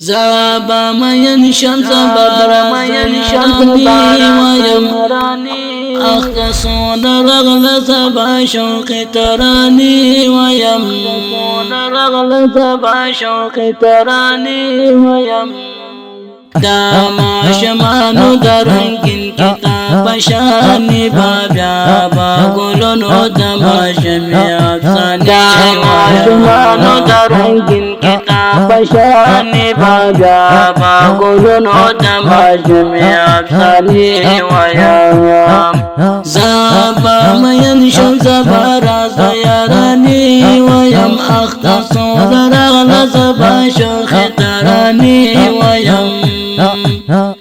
زابا مين شمس برمين ويم أختصون رغل سبا شوق تراني ويم رغل سبا شوق تراني ويم داما شمانو درنگin kita pashani babya bagulunu dama shami afsani dama shmanu darangin kita pashani babya bagulunu dama shami afsani wayam zaba mayan sham zabara zayarani wayam akhtasu daragla zaba shukhitarani wayam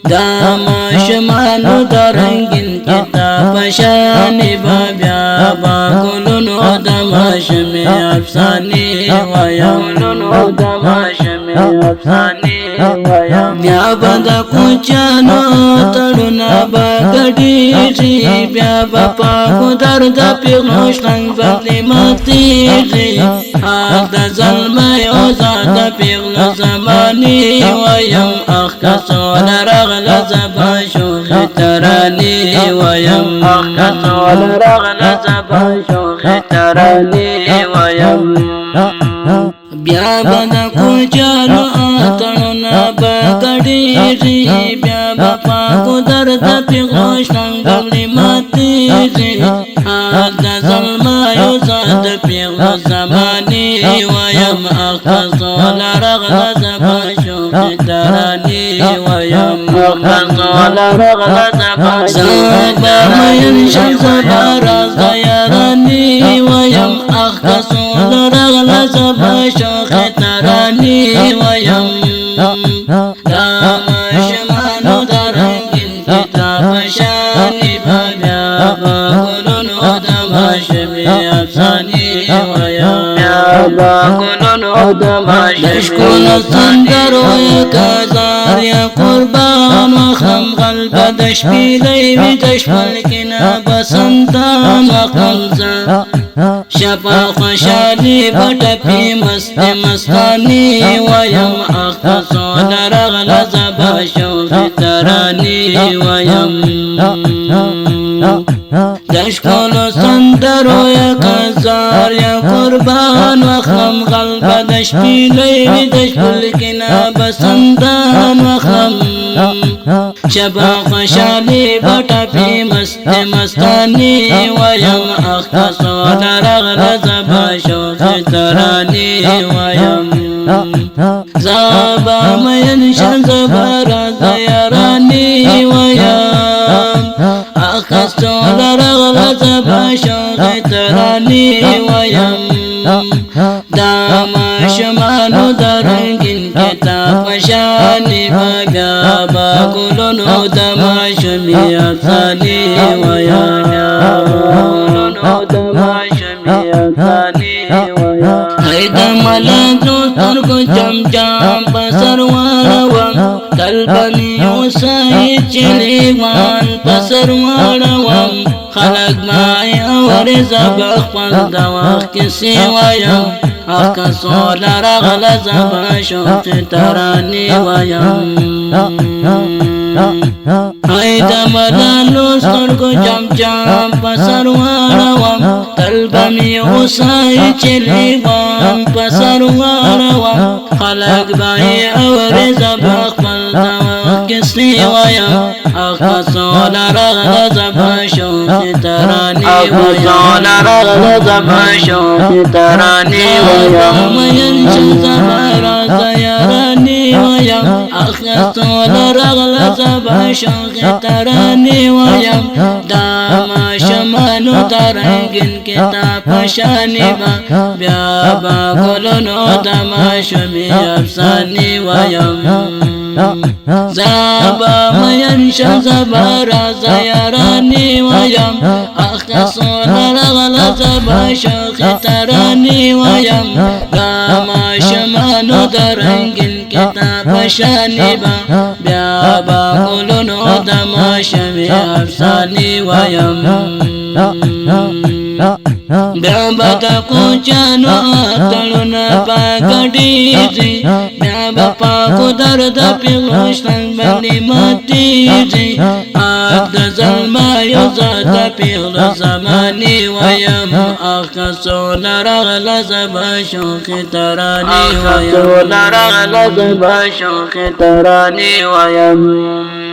dama shmanu darangin kita pashani babya bagulunu dama shami afsani wayam dama shami afsani wayam bya bada kuchano taruna bagadi ri bya bapa ko darda pignoshtan badli mati ri ada zalma yozada pigno zamani wayam akhkaso رغل زبا شوخ تراني ويم أختصول رغل زبا شوخ تراني ويم بیا بدا کو چالو آترنا بگڑی ری بیا بپا کو درد پیغوشتن بغلی ماتی ری آتا ظلمایو زاد پیغو زمانی ویم اختصول رغل زبا شوخ ترانی ویم اختصول رغل زبا زبا مین شمس باراز دیارانی ویم اختصول رغل زبا شوخ تراني ويم داما شمانو درنگin kita pashani babya bagulunu dama shami afsani wayam bagulunu dama shami sandaro yakazar ya qurban وخم قلب دشبيلي بدشبالكنا بسنتان وخمزا شفا خشالي بطفي مست مستاني ويم أختصول رغل زبا شوخ تراني ويم دشكول سندرو يا كزار يا قربان وخم قلب دشبيلي بدشبالكنا بسنتان وخم شفا خشالي بطفي مست مستاني ويم أختصول رغل زبا شوخ تراني ويم زابا مين شمس باراز يراني ويم أختصول رغل زبا شوخ تراني ويم داما شمانو درنگin kita pashani babya bagulunu dama shami afsani wayam dama shami afsani wayam haida maladu turku jam jam pasarwarawam talbani usai chiliwan pasarwarawam خلق معي أورز بخفل دواخ كسي ويم أختصول رغل زبا شوخ تراني ويم هيدا مدالو سرقو جم جم پسرواروام تلبمي أساي چليوام پسرواروام خلق معي أورز بخفل دواخ كسي ويم أختصول رغل زبا شوخ تراني ويم رغل زبا شوخ تراني ويم ينشل زبارا زيراني ويم أختصول رغل زبا شوخ تراني ويم داما شمانو درنگin kita pashani babya bagulunu dama shami afsani wayam زابا مين شمس باراز يراني ويم أختصول رغل زبا شوخ تراني ويم داما شمانو درنگin kita pashani babya bagulunu dama shami afsani ويم بیا بتا کوچانو اتلونا پاکډیږي بیا بپا کو درد پیغشتن باندې ماتیږي آب د ظلما یو ذات پیغل زمانی ویم آخا سونا رغل زبا شوخ ترانی ویم